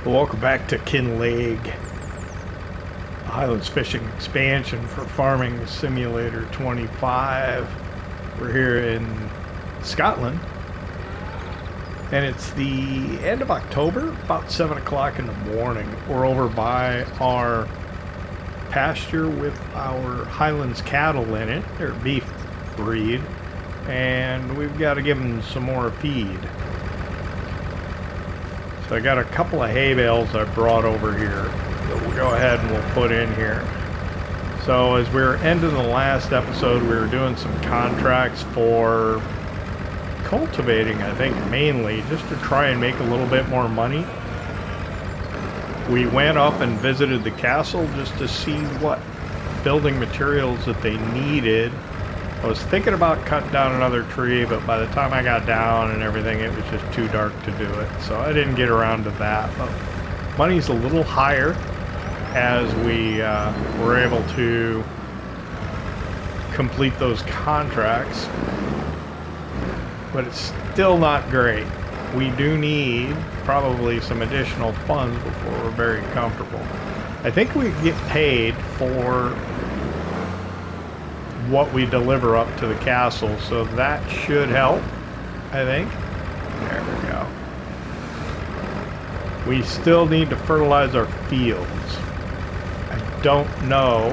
Welcome back to Kinlaig, Highlands fishing expansion for Farming Simulator 25. We're here in Scotland, and it's the end of October, about 7 o'clock in the morning. We're over by our pasture with our Highlands cattle in it. They're beef breed, and we've got to give them some more feed. So I got a couple of hay bales I brought over here that we'll go ahead and we'll put in here. So as we were ending the last episode, we were doing some contracts for cultivating, I think, mainly, just to try and make a little bit more money. We went up and visited the castle just to see what building materials that they needed. I was thinking about cutting down another tree, but by the time I got down and everything, it was just too dark to do it. So I didn't get around to that. But money's a little higher as we were able to complete those contracts. But it's still not great. We do need probably some additional funds before we're very comfortable. I think we get paid for what we deliver up to the castle, so that should help, I think. There we go. We still need to fertilize our fields. I don't know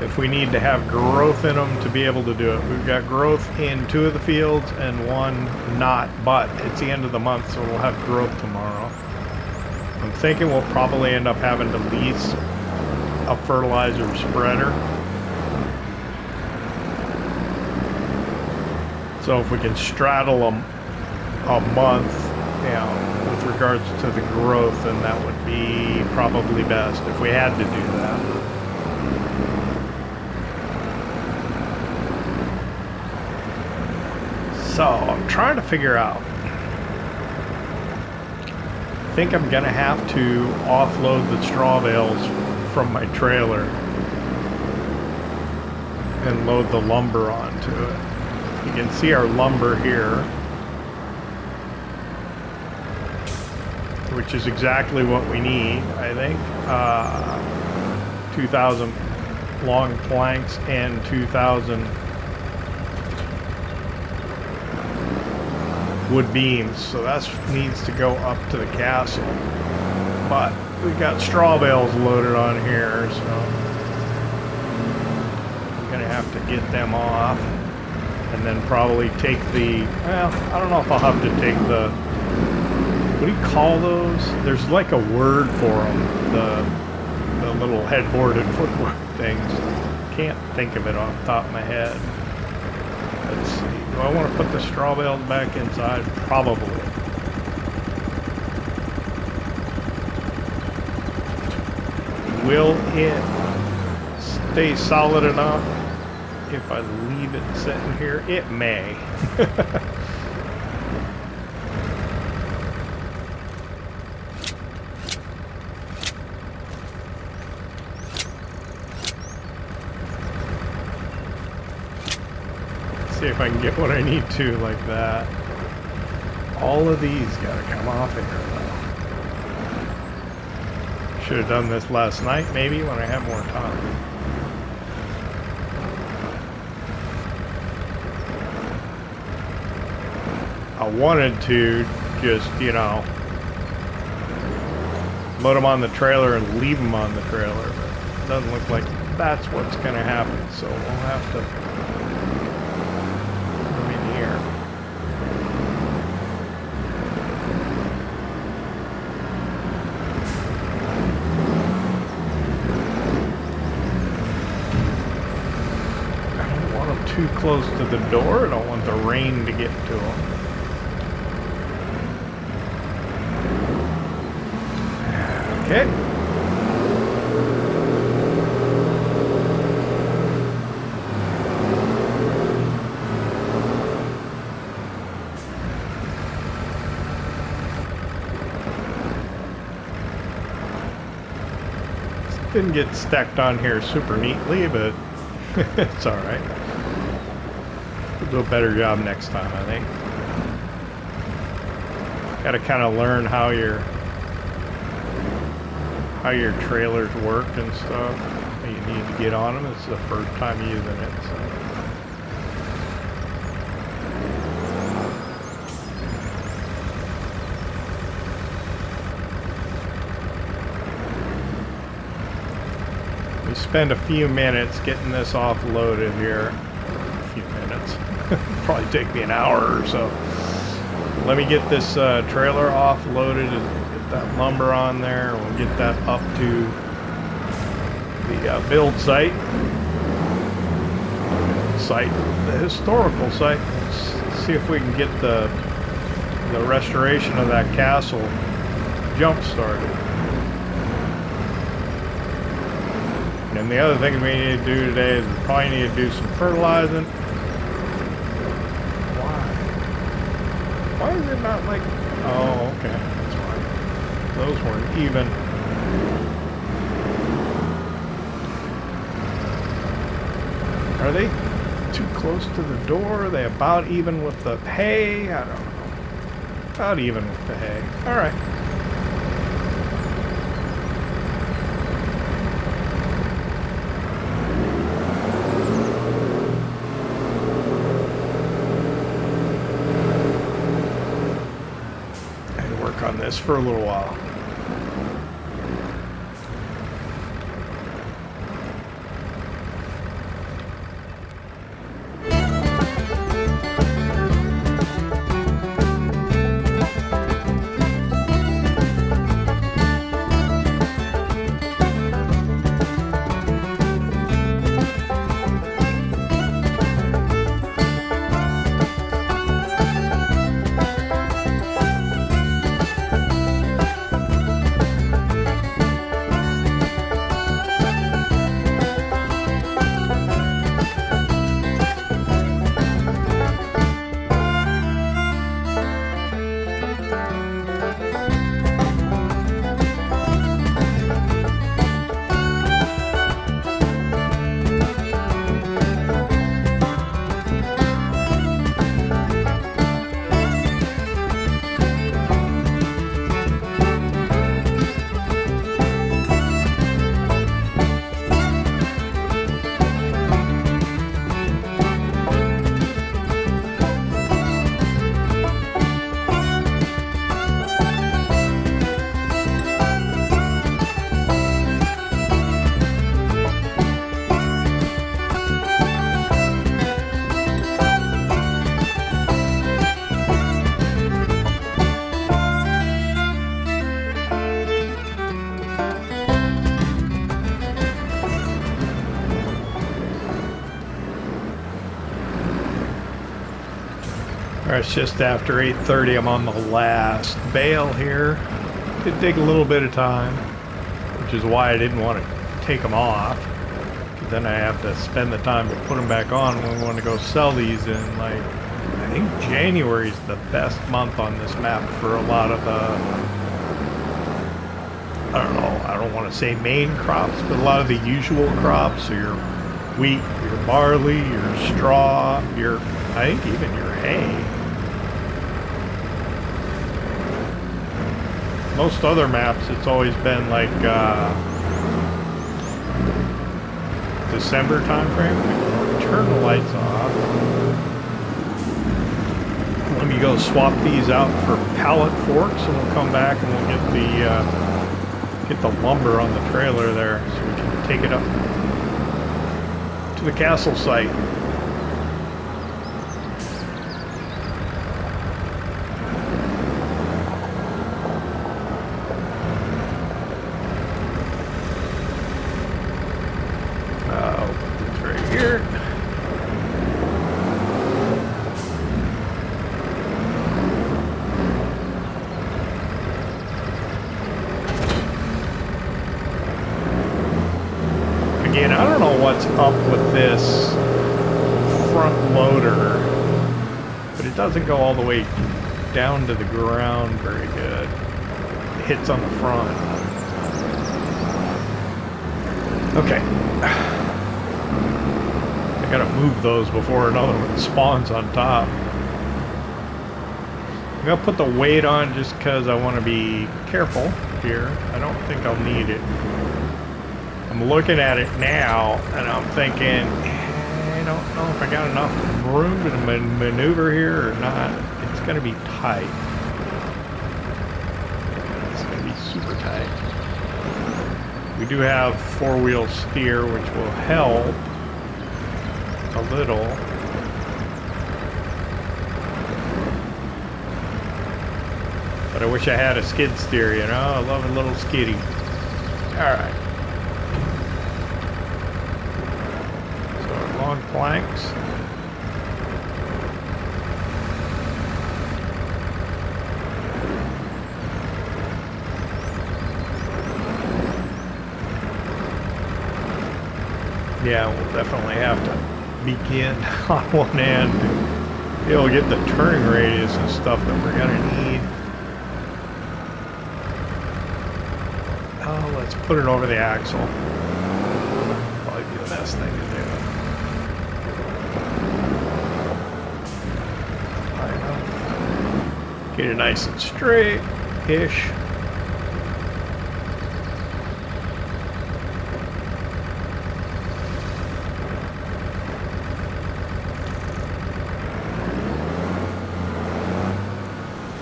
if we need to have growth in them to be able to do it. We've got growth in 2 of the fields and 1 not, but it's the end of the month, so we'll have growth tomorrow. I'm thinking we'll probably end up having to lease a fertilizer spreader. So if we can straddle a month, you know, with regards to the growth, then that would be probably best if we had to do that. So I'm trying to figure out. I think I'm gonna have to offload the straw bales from my trailer and load the lumber onto it. You can see our lumber here, which is exactly what we need, I think. 2,000 long planks and 2,000 wood beams, so that needs to go up to the castle. But we've got straw bales loaded on here, so I'm gonna have to get them off and then probably take the, well, I don't know if I'll have to take the, what do you call those? There's like a word for them, the little headboard and footboard things. Can't think of it off the top of my head. Let's see, do I want to put the straw bales back inside? Probably. Will it stay solid enough if I leave it sitting here? It may. Let's see if I can get what I need to like that. All of these gotta come off of here though. Should have done this last night, maybe, when I had more time. I wanted to just, you know, load them on the trailer and leave them on the trailer, but it doesn't look like that's what's going to happen, so we'll have to put them in here. Too close to the door. I don't want the rain to get to them. Okay. Didn't get stacked on here super neatly, but It's alright. We'll do a better job next time, I think. Gotta kind of learn how your trailers work and stuff. How you need to get on them. It's the first time using it, so. We spend a few minutes getting this offloaded here. A few minutes. Probably take me an hour or so. Let me get this trailer offloaded and get that lumber on there. We'll get that up to the build site. The historical site. Let's see if we can get the restoration of that castle jump started. And the other thing we need to do today is we probably need to do some fertilizing. Why is it not like... Oh, okay. That's fine. Those weren't even. Are they too close to the door? Are they about even with the hay? I don't know. About even with the hay. Alright. On this for a little while. It's just after 8:30. I'm on the last bale here. Did take a little bit of time, which is why I didn't want to take them off. Because then I have to spend the time to put them back on when we want to go sell these in, like, I think January is the best month on this map for a lot of the, I don't know, I don't want to say main crops, but a lot of the usual crops. So your wheat, your barley, your straw, your, I think even your hay. Most other maps, it's always been like December time frame. Turn the lights off. Let me go swap these out for pallet forks, and we'll come back and we'll get the lumber on the trailer there, so we can take it up to the castle site. Up with this front loader, but it doesn't go all the way down to the ground very good. It hits on the front. Okay. Gotta move those before another one spawns on top. I'm gonna put the weight on just because I want to be careful here. I don't think I'll need it. I'm looking at it now and I'm thinking, I don't know if I got enough room to maneuver here or not. It's gonna be tight. It's gonna be super tight. We do have four-wheel steer, which will help a little. But I wish I had a skid steer, you know? I love a little skiddy. Alright. So our long planks. Yeah, we'll definitely have to begin on one end to be able to get the turning radius and stuff that we're going to need. Oh, let's put it over the axle. Probably be the best thing to do. Get it nice and straight-ish.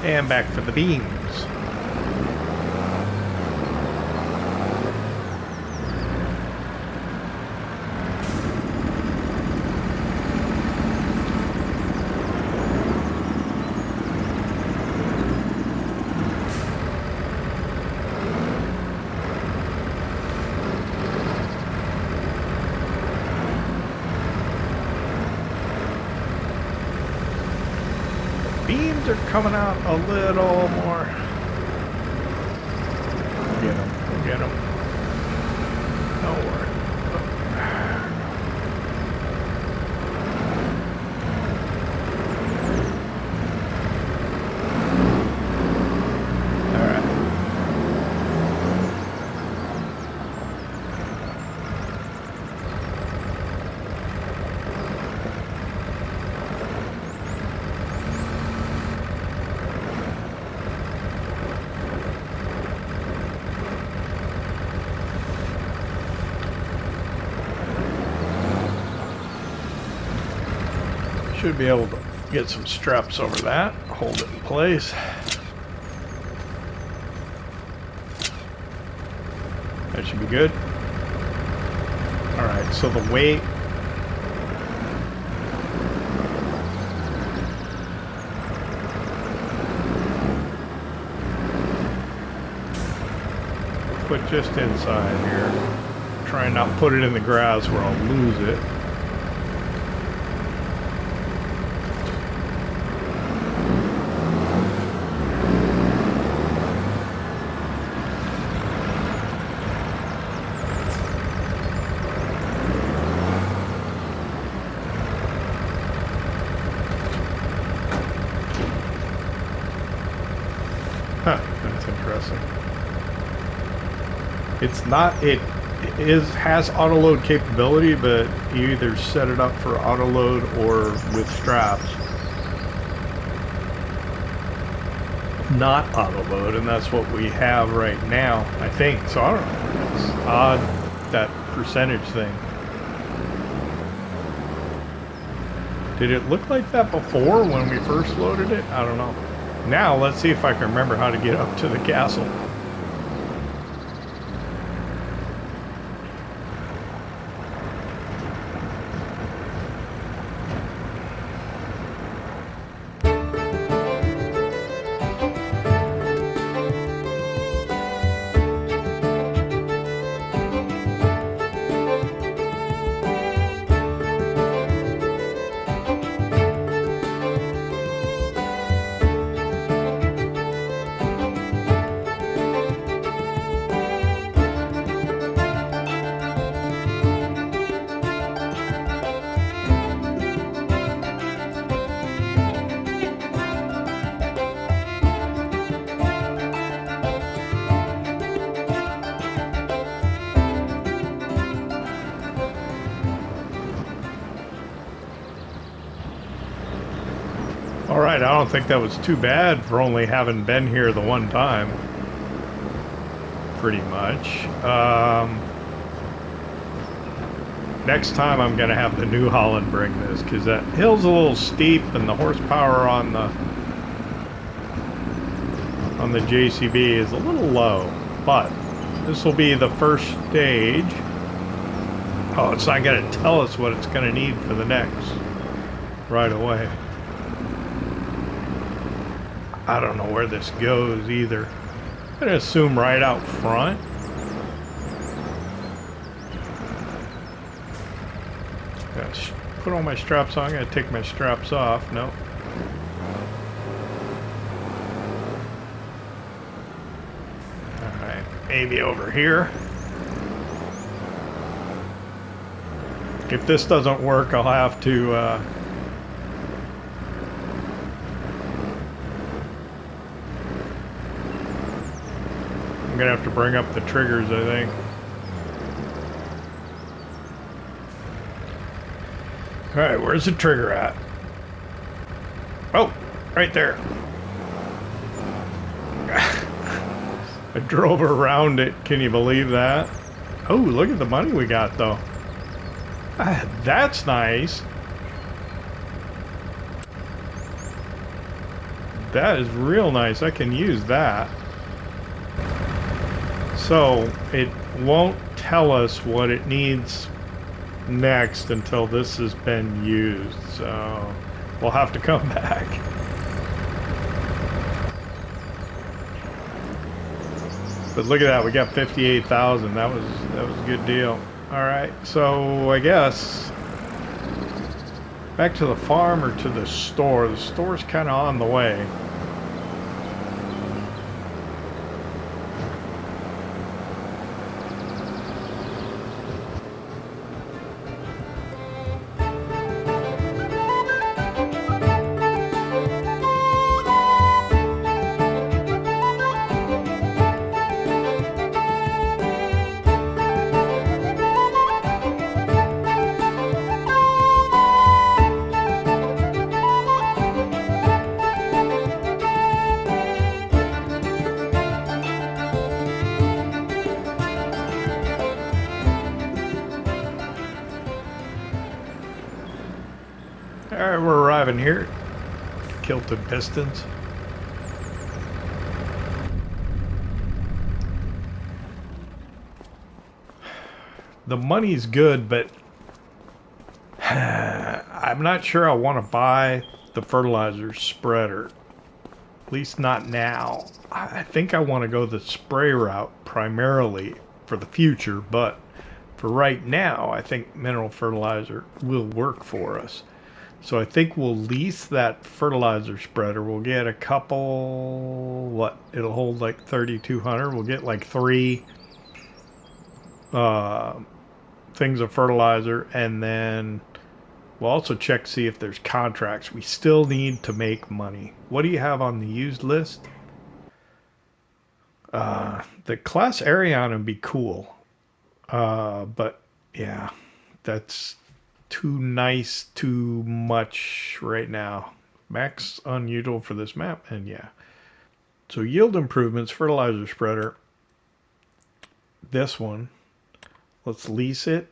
And back for the beams. Beams are coming out a little more. Get them. We'll get them. Don't worry. All right. Should be able to get some straps over that, hold it in place. That should be good. All right, so the weight. Put just inside here. Try and not put it in the grass where I'll lose it. Huh, that's interesting. It's not, it has auto load capability, but you either set it up for auto load or with straps. Not auto load, and that's what we have right now, I think. So I don't know. It's odd, that percentage thing. Did it look like that before when we first loaded it? I don't know. Now, let's see if I can remember how to get up to the castle. All right, I don't think that was too bad for only having been here the one time. Pretty much. Next time I'm going to have the New Holland bring this, because that hill's a little steep and the horsepower on the JCB is a little low. But this will be the first stage. Oh, it's not going to tell us what it's going to need for the next right away. I don't know where this goes either. I'm going to assume right out front. Gotta put all my straps on. I'm going to take my straps off. No. Alright, maybe over here. If this doesn't work, I'll have to I'm gonna have to bring up the triggers, I think. Alright, where's the trigger at? Oh, right there. I drove around it. Can you believe that? Oh, look at the money we got, though. Ah, that's nice. That is real nice. I can use that. So it won't tell us what it needs next until this has been used. So we'll have to come back. But look at that, we got 58,000. That was a good deal. All right, so I guess back to the farm or to the store. The store's kind of on the way. Alright, we're arriving here. Kilted Pistons. The money's good, but I'm not sure I want to buy the fertilizer spreader. At least not now. I think I want to go the spray route primarily for the future, but for right now, I think mineral fertilizer will work for us. So I think we'll lease that fertilizer spreader. We'll get a couple, what, it'll hold like 3,200. We'll get like 3 things of fertilizer, and then we'll also check see if there's contracts. We still need to make money. What do you have on the used list? The class Arion would be cool. But yeah, that's too nice, too much right now. Max unusual for this map, and yeah. So yield improvements, fertilizer spreader. This one, let's lease it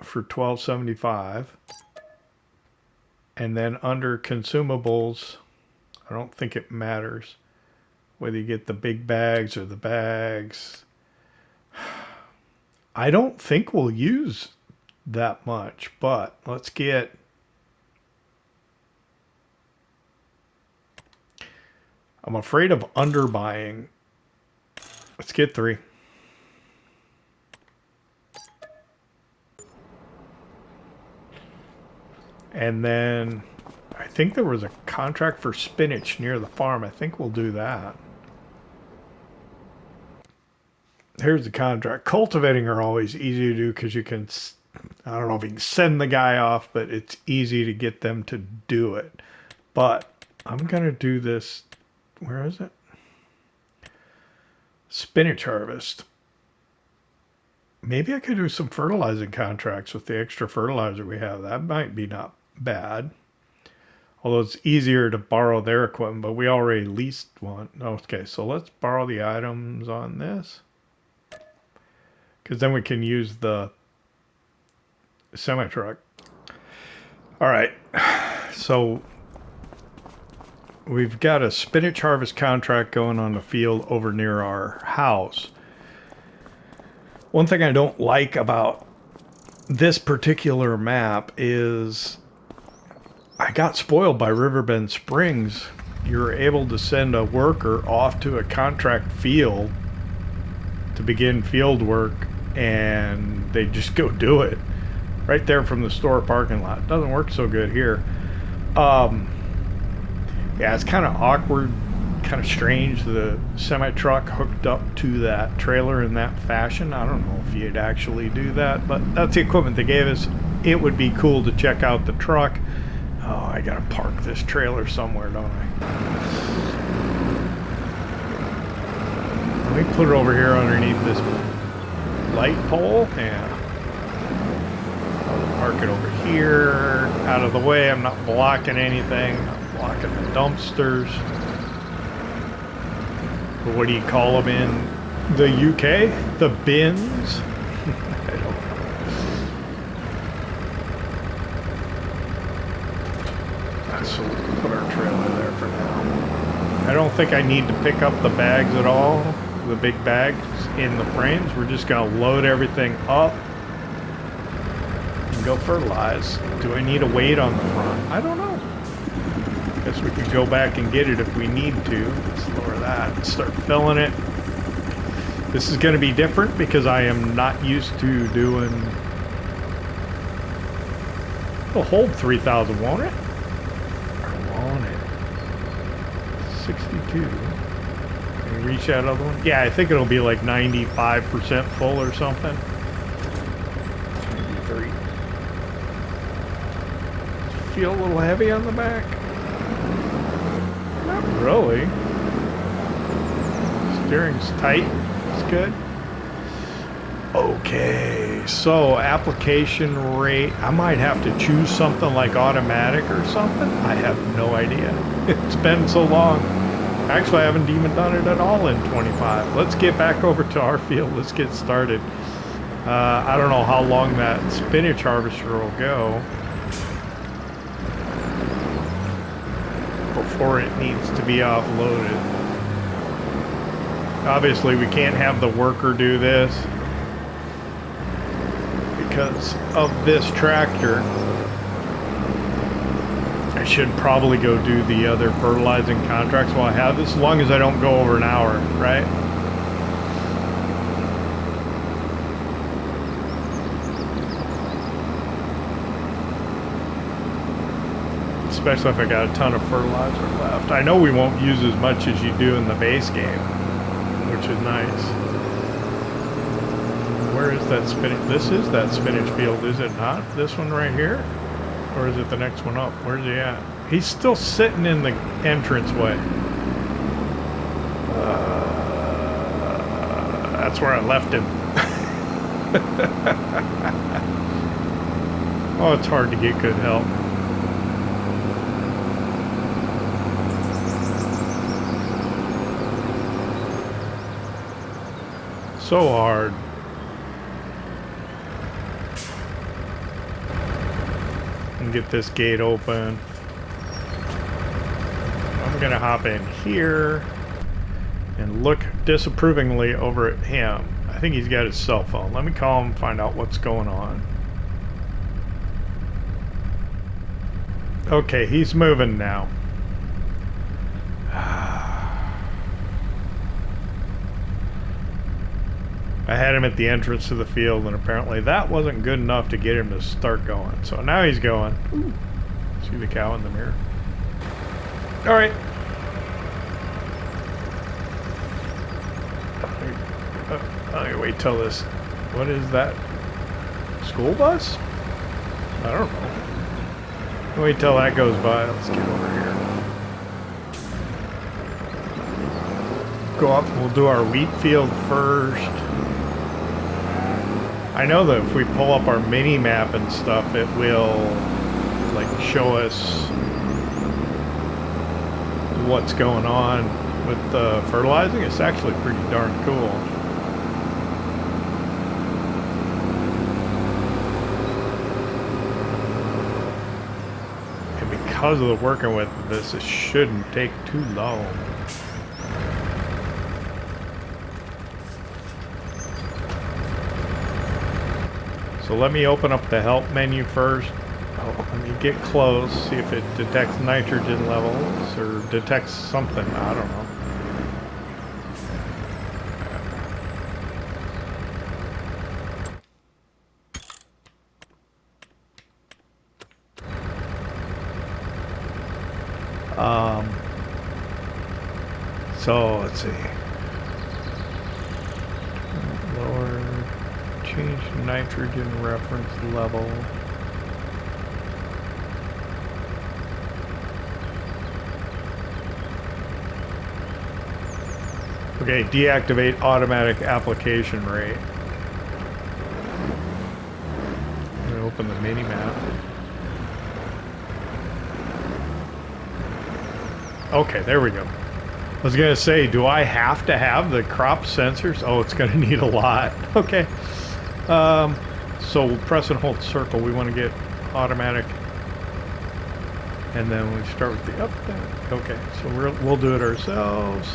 for $12.75. And then under consumables, I don't think it matters whether you get the big bags or the bags. I don't think we'll use that much, but let's get, I'm afraid of underbuying. Let's get 3. And then I think there was a contract for spinach near the farm. I think we'll do that. Here's the contract. Cultivating are always easy to do because you can, I don't know if you can send the guy off, but it's easy to get them to do it. But I'm going to do this. Where is it? Spinach harvest. Maybe I could do some fertilizing contracts with the extra fertilizer we have. That might be not bad. Although it's easier to borrow their equipment, but we already leased one. Okay, so let's borrow the items on this. Because then we can use the semi-truck. All right, so we've got a spinach harvest contract going on the field over near our house. One thing I don't like about this particular map is I got spoiled by Riverbend Springs. You're able to send a worker off to a contract field to begin field work, and they just go do it right there from the store parking lot. Doesn't work so good here. Yeah, it's kind of awkward, kind of strange, the semi-truck hooked up to that trailer in that fashion. I don't know if you'd actually do that, but that's the equipment they gave us. It would be cool to check out the truck. Oh, I gotta park this trailer somewhere, don't I? Let me put it over here underneath this light pole. Yeah. I'll park it over here, out of the way. I'm not blocking anything. I'm blocking the dumpsters. But what do you call them in the UK? The bins? I don't know. So we can put our trailer there for now. I don't think I need to pick up the bags at all, the big bags in the frames. We're just going to load everything up and go fertilize. Do I need a weight on the front? I don't know. Guess we could go back and get it if we need to. Let's lower that and start filling it. This is going to be different because I am not used to doing... It'll hold 3,000, won't it? On it. 62. Can we reach that other one? Yeah, I think it'll be like 95% full or something. 93. Feel a little heavy on the back? Not really. Steering's tight. It's good. Okay, so application rate, I might have to choose something like automatic or something. I have no idea. It's been so long. Actually, I haven't even done it at all in 25. Let's get back over to our field. Let's get started. I don't know how long that spinach harvester will go before it needs to be offloaded. Obviously, we can't have the worker do this because of this tractor. I should probably go do the other fertilizing contracts while I have this, as long as I don't go over an hour, right? Especially if I got a ton of fertilizer left. I know we won't use as much as you do in the base game, which is nice. Where is that spinach? This is that spinach field, is it not? This one right here? Or is it the next one up? Where's he at? He's still sitting in the entranceway. That's where I left him. Oh, it's hard to get good help. So hard. And get this gate open. I'm gonna hop in here and look disapprovingly over at him. I think he's got his cell phone. Let me call him and find out what's going on. Okay, he's moving now. I had him at the entrance to the field, and apparently that wasn't good enough to get him to start going. So now he's going. Ooh. See the cow in the mirror? All right. Let me wait till this. What is that? School bus? I don't know. Wait till that goes by. Let's get over here. Go up and we'll do our wheat field first. I know that if we pull up our mini map and stuff, it will like show us what's going on with fertilizing. It's actually pretty darn cool. And because of the working with this, it shouldn't take too long. So let me open up the help menu first. Oh, let me get close, see if it detects nitrogen levels or detects something. I don't know. So let's see. Lower, change nitrogen reference level. Okay, deactivate automatic application rate. I'm gonna open the mini map. Okay, there we go. I was gonna say, do I have to have the crop sensors? Oh, it's gonna need a lot. Okay. So press and hold circle. We want to get automatic, and then we start with the up down. Okay, so we'll do it ourselves.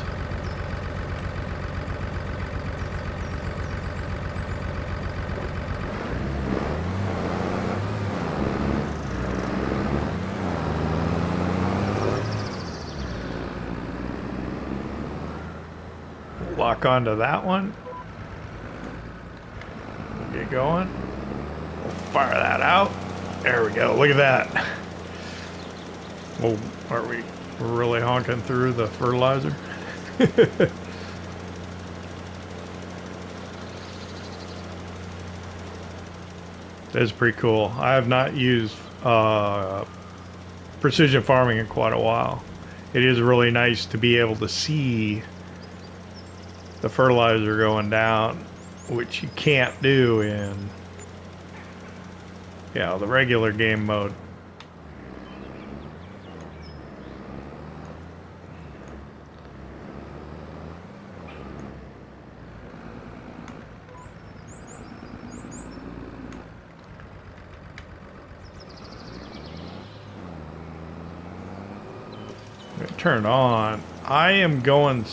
Lock onto that one. Get going. We'll fire that out. There we go. Look at that. Oh, are we really honking through the fertilizer? That's pretty cool. I have not used precision farming in quite a while. It is really nice to be able to see the fertilizer going down, which you can't do in, the regular game mode. Turn on. I am going.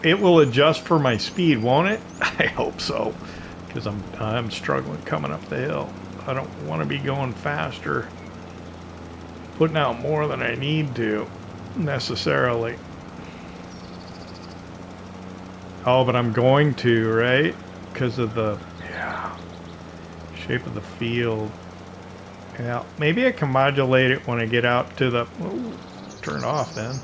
It will adjust for my speed, won't it? I hope so, because I'm struggling coming up the hill. I don't want to be going faster, putting out more than I need to necessarily. Oh, but I'm going to, right? Because of the shape of the field. Yeah, maybe I can modulate it when I get out to the. Ooh, turn off then.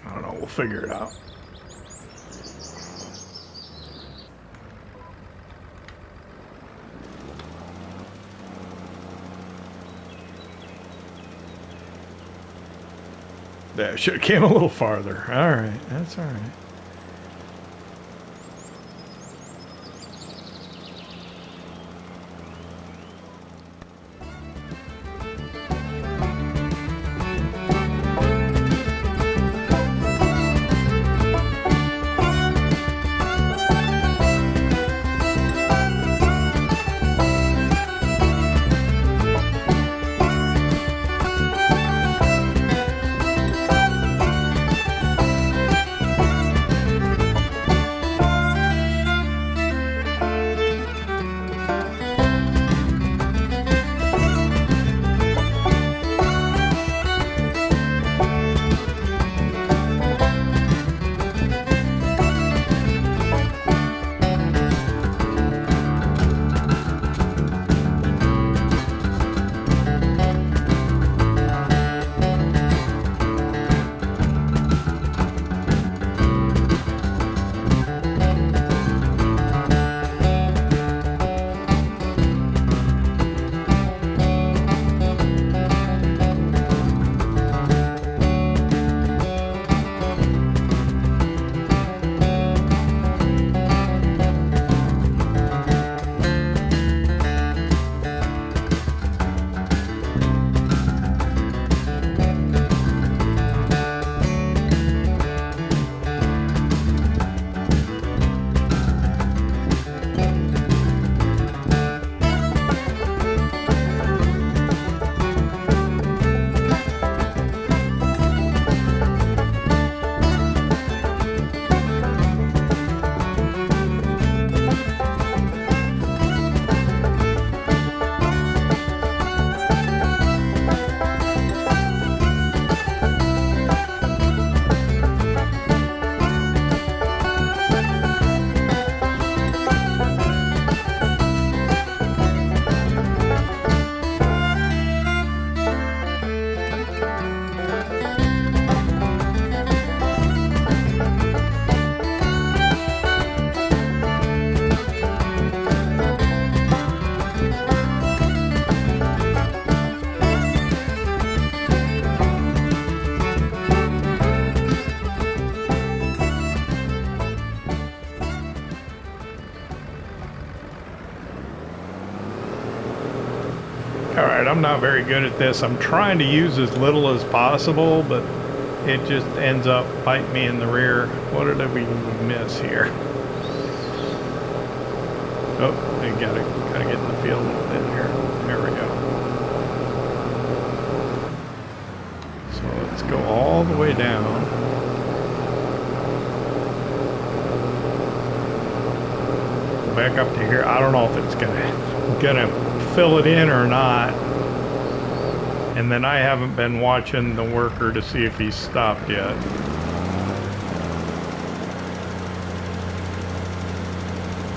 I don't know, we'll figure it out. That should have came a little farther. All right, that's all right. Alright, I'm not very good at this. I'm trying to use as little as possible, but it just ends up biting me in the rear. What did we miss here? Oh, we gotta get in the field a little bit here. There we go. So let's go all the way down. Back up to here. I don't know if it's gonna fill it in or not. And then I haven't been watching the worker to see if he's stopped yet.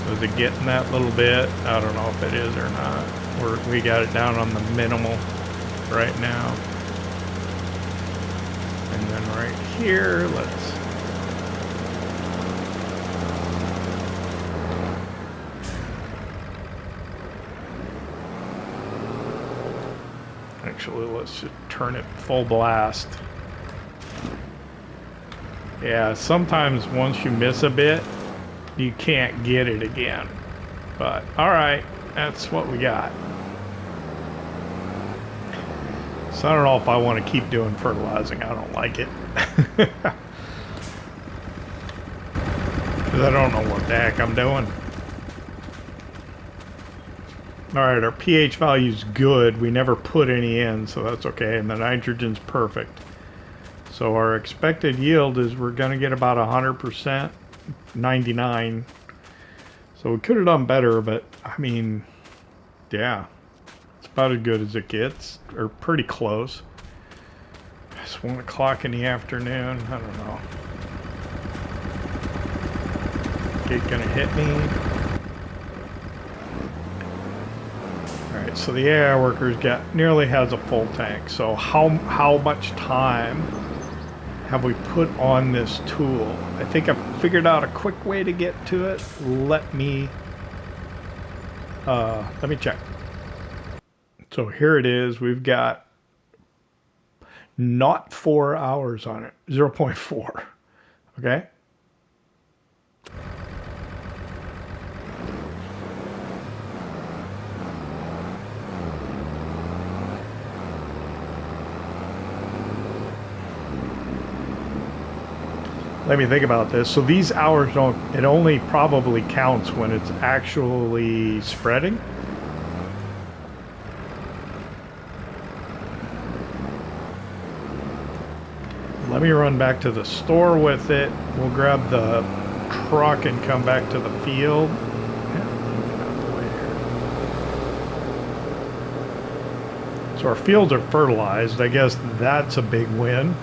Was it getting that little bit? I don't know if it is or not. We got it down on the minimal right now. And then right here, let's... Actually, let's just turn it full blast. Yeah, sometimes once you miss a bit, you can't get it again. But, alright, that's what we got. So I don't know if I want to keep doing fertilizing. I don't like it. Because I don't know what the heck I'm doing. Alright, our pH value's good. We never put any in, so that's okay. And the nitrogen's perfect. So our expected yield is we're going to get about 100%, 99. So we could have done better, but I mean, yeah. It's about as good as it gets, or pretty close. It's 1 o'clock in the afternoon. I don't know. It gonna hit me? Alright, so the AI worker's nearly has a full tank. So how much time have we put on this tool? I think I've figured out a quick way to get to it. Let me check. So here it is. We've got not 4 hours on it, 0.4. Okay. Let me think about this. So these hours don't, it only probably counts when it's actually spreading. Let me run back to the store with it. We'll grab the truck and come back to the field. So our fields are fertilized. I guess that's a big win.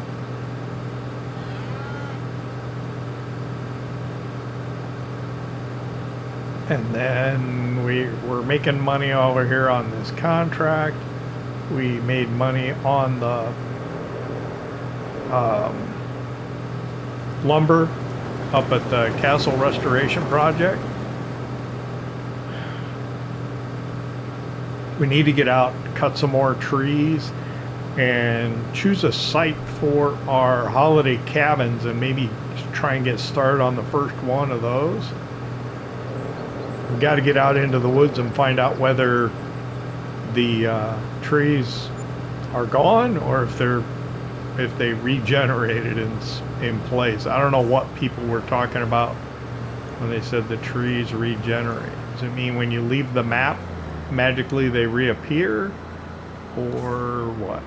And then we're making money over here on this contract. We made money on the lumber up at the castle restoration project. We need to get out, cut some more trees, and choose a site for our holiday cabins and maybe try and get started on the first one of those. We've got to get out into the woods and find out whether the trees are gone or if they regenerated in place. I don't know what people were talking about when they said the trees regenerate. Does it mean when you leave the map, magically they reappear, or what?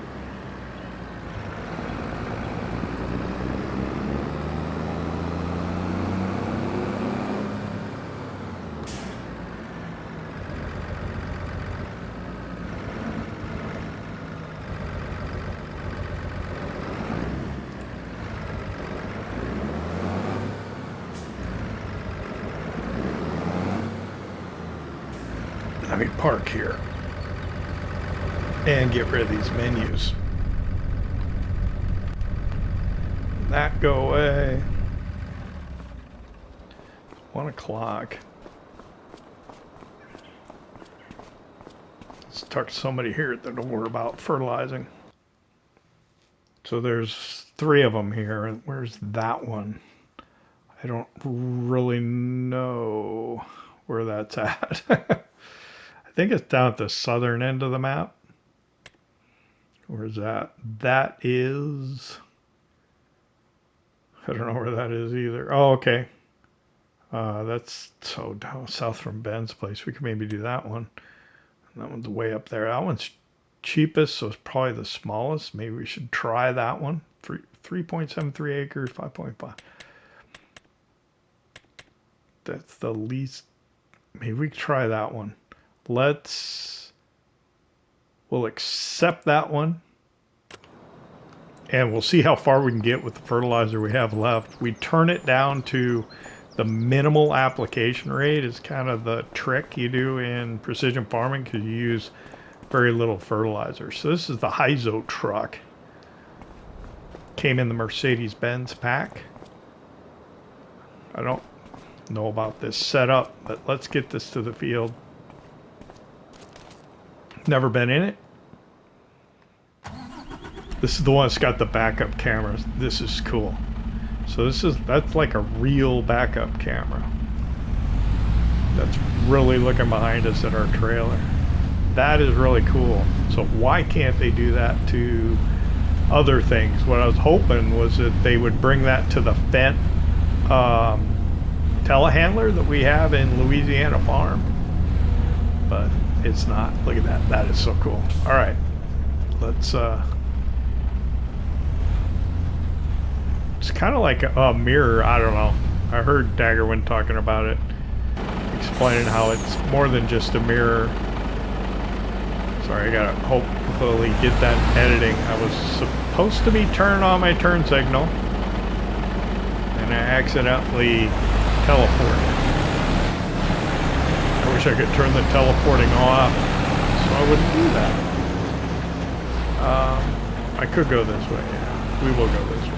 Let me park here and get rid of these menus. That go away. 1 o'clock. Let's talk to somebody here at the door about fertilizing. So there's 3 of them here. And where's that one? I don't really know where that's at. I think it's down at the southern end of the map. Where's that? That is... I don't know where that is either. Oh, okay. That's so down south from Ben's place. We could maybe do that one. That one's way up there. That one's cheapest, so it's probably the smallest. Maybe we should try that one. 3.73 acres, 5.5. That's the least. Maybe we could try that one. We'll accept that one. And we'll see how far we can get with the fertilizer we have left. We turn it down to the minimal application rate is kind of the trick you do in precision farming because you use very little fertilizer. So this is the Hyzo truck. Came in the Mercedes-Benz pack. I don't know about this setup, but let's get this to the field. Never been in it. This is the one that's got the backup cameras. This is cool. So that's like a real backup camera. That's really looking behind us at our trailer. That is really cool. So why can't they do that to other things? What I was hoping was that they would bring that to the Fent telehandler that we have in Louisiana Farm. But it's not. Look at that. That is so cool. All right. Let's... It's kind of like a mirror. I don't know. I heard Daggerwin talking about it, explaining how it's more than just a mirror. Sorry, I gotta hopefully get that editing. I was supposed to be turning on my turn signal, and I accidentally teleported. I wish I could turn the teleporting off, so I wouldn't do that. I could go this way. Yeah, we will go this way.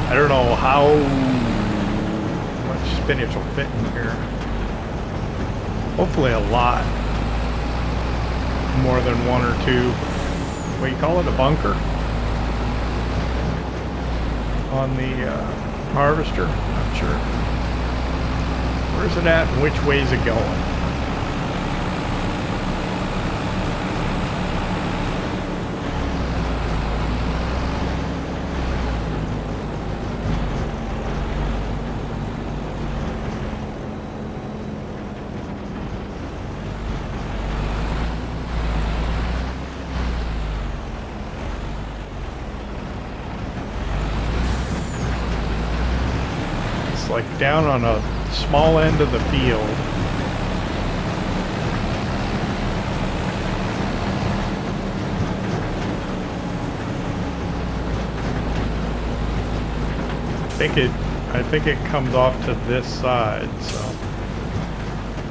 I don't know how much spinach will fit in here. Hopefully a lot. More than one or two. What do you call it? A bunker? On the harvester? Not sure. Where's it at and which way is it going? Like down on a small end of the field. I think it comes off to this side, so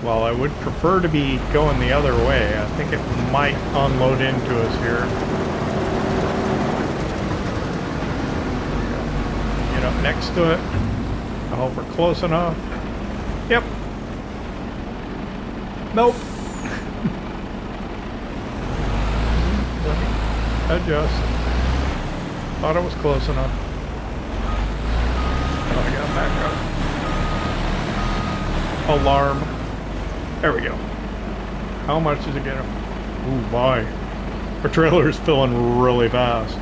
while I would prefer to be going the other way, I think it might unload into us here. Get up next to it. I hope we're close enough. Yep. Nope. Let me adjust. Thought it was close enough. Oh, I got back up. Alarm. There we go. How much is it getting? Ooh, my. Our trailer is filling really fast.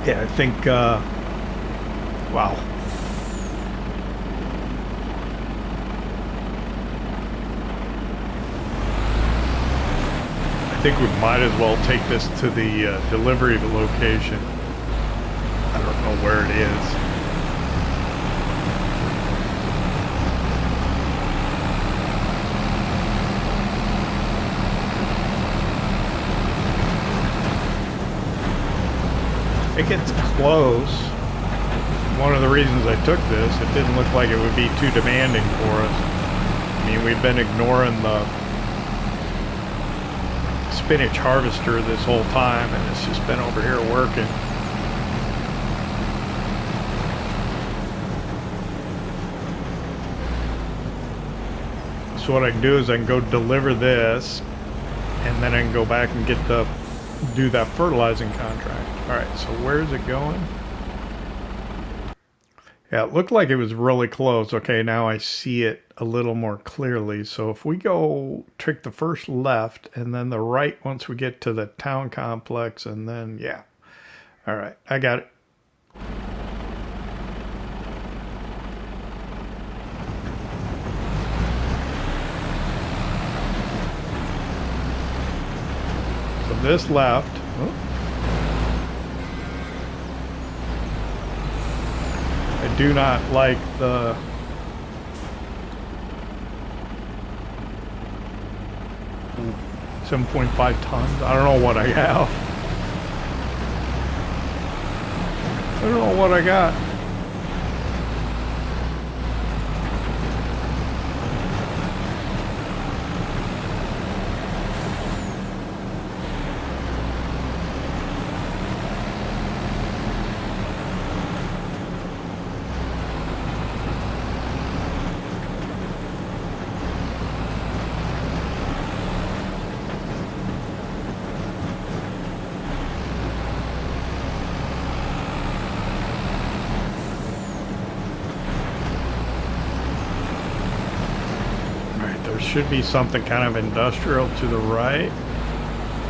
Yeah, I think, wow. I think we might as well take this to the delivery location. I don't know where it is. I think it's close. One of the reasons I took this, it didn't look like it would be too demanding for us. I mean, we've been ignoring the spinach harvester this whole time, and it's just been over here working. So what I can do is I can go deliver this, and then I can go back and do that fertilizing contract. All right, so where is it going? Yeah, it looked like it was really close. Okay, now I see it a little more clearly. So if we go take the first left and then the right once we get to the town complex, and then, yeah. All right, I got it. So this left. Oh. I do not like the 7.5 tons. I don't know what I have. I don't know what I got. Should be something kind of industrial to the right.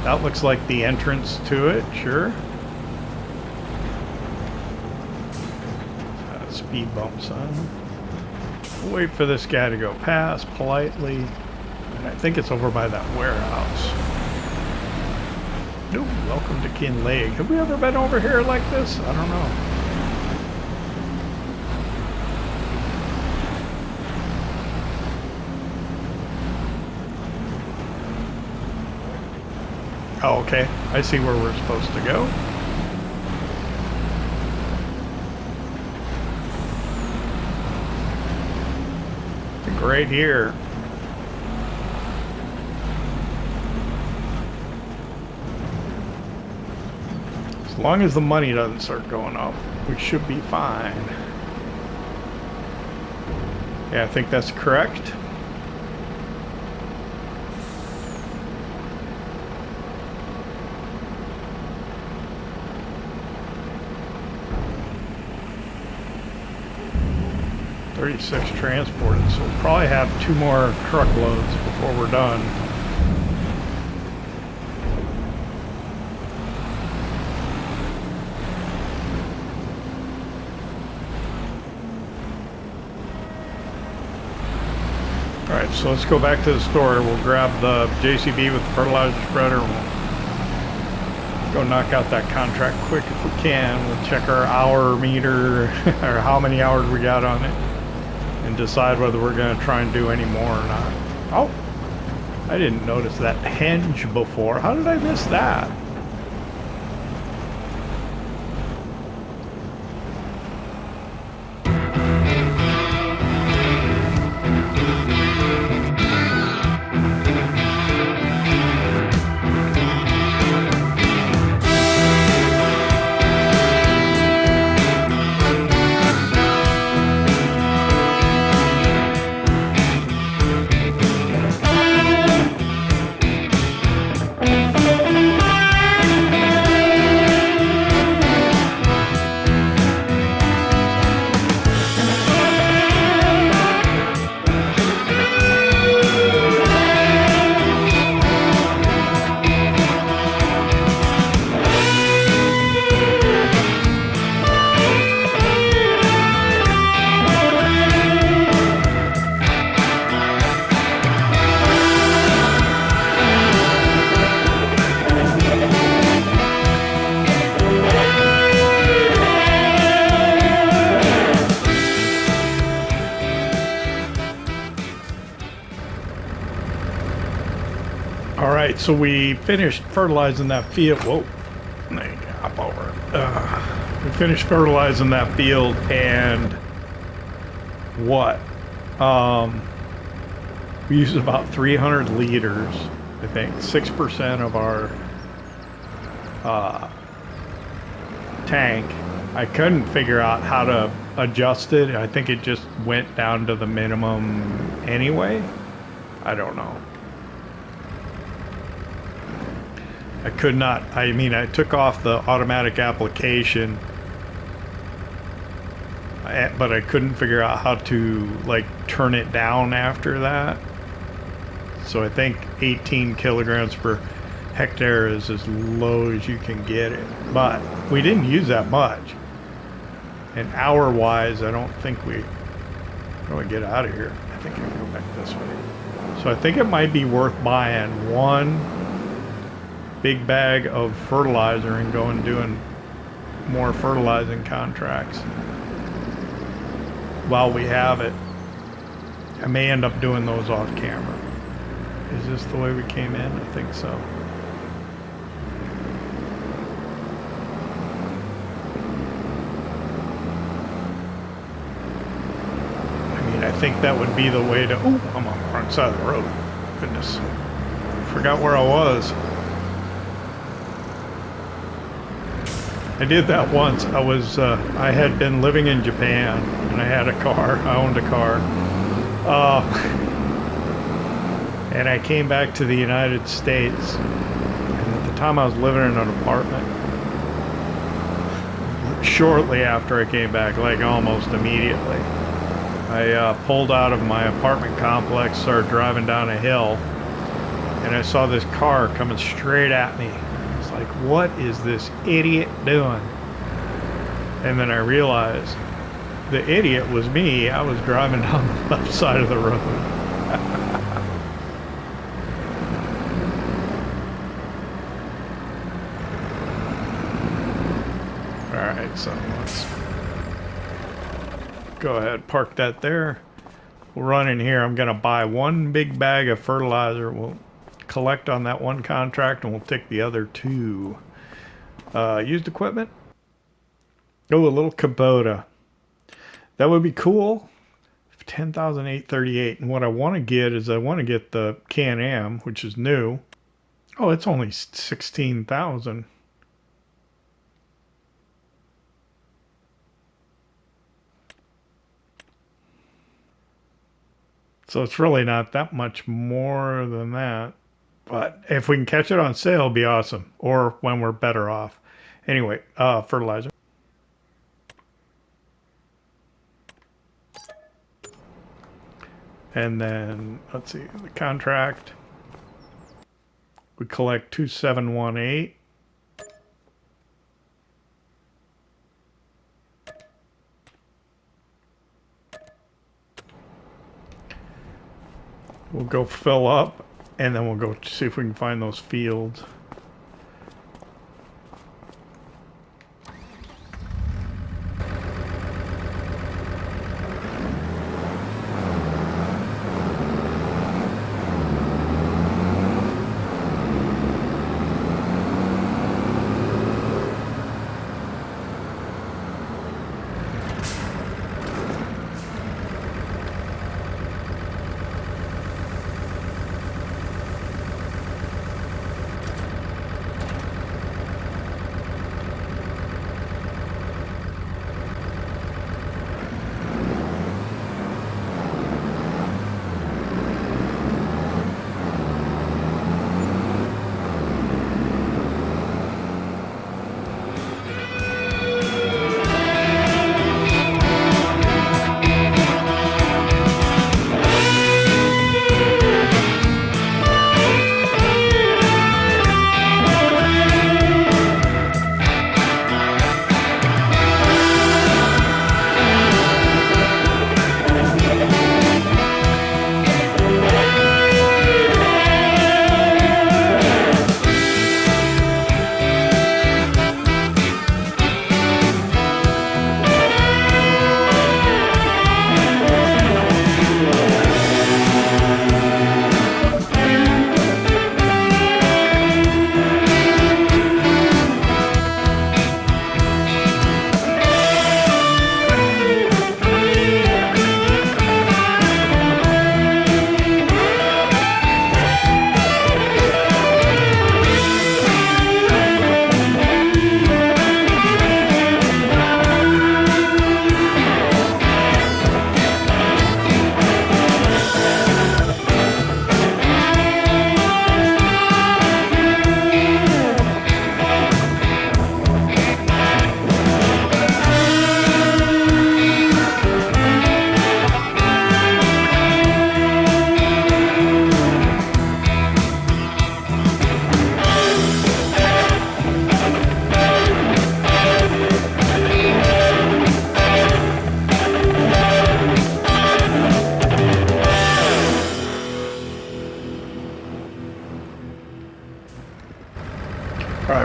That looks like the entrance to it, sure. Speed bump sign. We'll wait for this guy to go past politely. And I think it's over by that warehouse. Ooh, welcome to Kinlaig. Have we ever been over here like this? I don't know. Oh, okay. I see where we're supposed to go. I think right here. As long as the money doesn't start going up, we should be fine. Yeah, I think that's correct. Six transported, so we'll probably have 2 more truckloads before we're done. Alright, so let's go back to the store. We'll grab the JCB with the fertilizer spreader. We'll go knock out that contract quick if we can. We'll check our hour meter, or how many hours we got on it, and decide whether we're going to try and do any more or not. Oh, I didn't notice that hinge before. How did I miss that? Alright, so we finished fertilizing that field. Whoa, there you go, hop over. We finished fertilizing that field, and what? We used about 300 liters, I think. 6% of our tank. I couldn't figure out how to adjust it. I think it just went down to the minimum anyway. I don't know. I could not, I mean, I took off the automatic application, but I couldn't figure out how to, like, turn it down after that. So I think 18 kilograms per hectare is as low as you can get it. But we didn't use that much. And hour-wise, I don't think we... How do I get out of here? I think I can go back this way. So I think it might be worth buying one big bag of fertilizer and going and doing more fertilizing contracts while we have it. I may end up doing those off camera. Is this the way we came in? I think so. I mean, I think that would be the way to... Oh, I'm on the wrong side of the road. Goodness. Forgot where I was. I did that once. I had been living in Japan, and I had a car. I owned a car. And I came back to the United States, and at the time I was living in an apartment. Shortly after I came back, like almost immediately, I pulled out of my apartment complex, started driving down a hill, and I saw this car coming straight at me. It's like, what is this idiot doing? And then I realized the idiot was me. I was driving down the left side of the road. Alright, so let's go ahead, park that there. We'll run in here. I'm going to buy one big bag of fertilizer. We'll collect on that one contract, and we'll take the other two. Used equipment. Oh, a little Kubota. That would be cool. 10,838. And what I want to get is I want to get the Can-Am, which is new. Oh, it's only 16,000. So it's really not that much more than that. But if we can catch it on sale, it'll be awesome. Or when we're better off. Anyway, fertilizer. And then, let's see, the contract. We collect 2718. We'll go fill up, and then we'll go see if we can find those fields.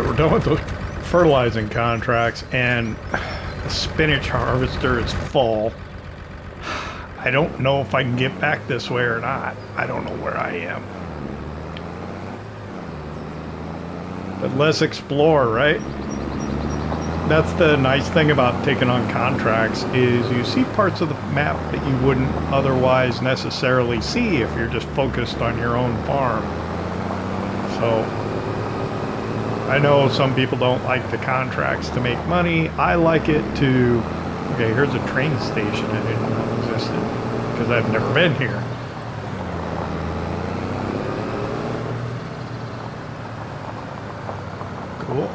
Alright, we're done with the fertilizing contracts, and the spinach harvester is full. I don't know if I can get back this way or not. I don't know where I am. But let's explore, right? That's the nice thing about taking on contracts, is you see parts of the map that you wouldn't otherwise necessarily see if you're just focused on your own farm. So I know some people don't like the contracts to make money. I like it to... Okay, here's a train station I didn't know existed, because I've never been here. Cool.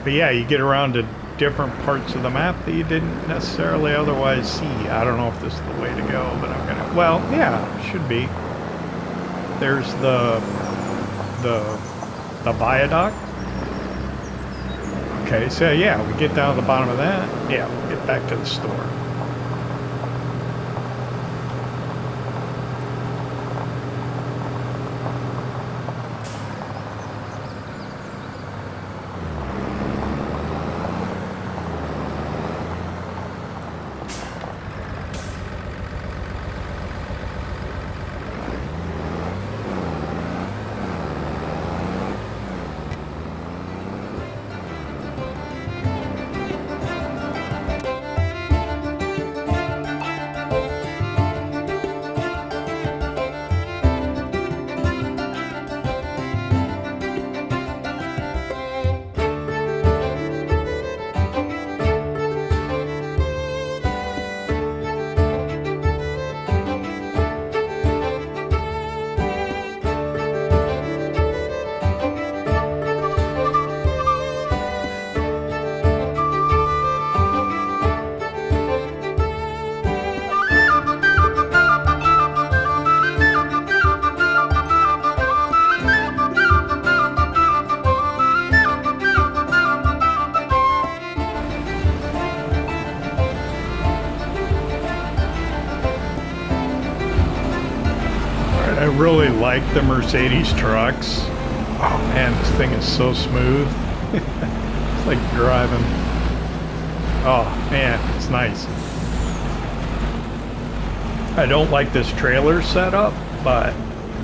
But yeah, you get around to different parts of the map that you didn't necessarily otherwise see. I don't know if this is the way to go, but I'm gonna... Well, yeah, it should be. There's the viaduct. Okay, so yeah, we get down to the bottom of that. Yeah, we'll get back to the store. I really like the Mercedes trucks. Oh man, this thing is so smooth. It's like driving. Oh man, it's nice. I don't like this trailer setup, but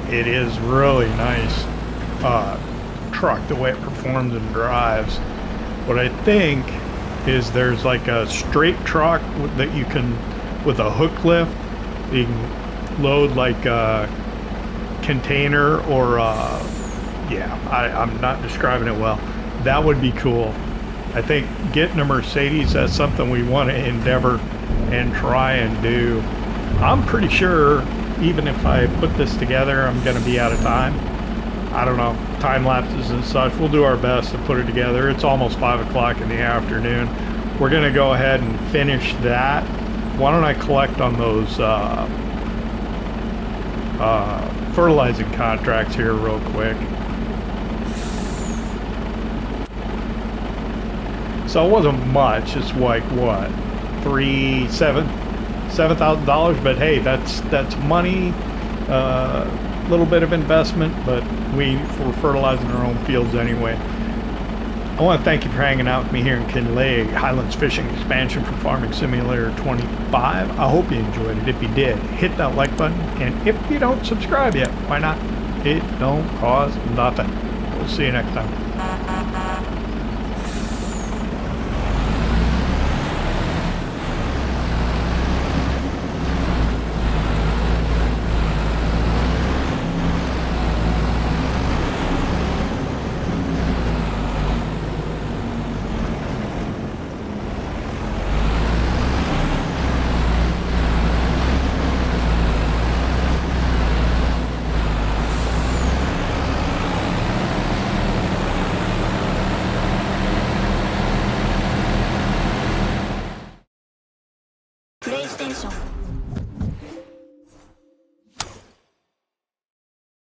it is really nice truck, the way it performs and drives. What I think is there's like a straight truck that you can, with a hook lift, you can load like a container or yeah, I'm not describing it well. That would be cool. I think getting a Mercedes, that's something we want to endeavor and try and do. I'm pretty sure even if I put this together, I'm going to be out of time. I don't know, time lapses and such. We'll do our best to put it together. It's almost 5 o'clock in the afternoon. We're going to go ahead and finish that. Why don't I collect on those fertilizing contracts here real quick. So it wasn't much. It's like what, $7,000, but hey, that's money. Little bit of investment, but we're fertilizing our own fields anyway. I want to thank you for hanging out with me here in Kinlaig, Highlands Fishing Expansion for Farming Simulator 25. I hope you enjoyed it. If you did, hit that like button, and if you don't subscribe yet, why not? It don't cost nothing. We'll see you next time.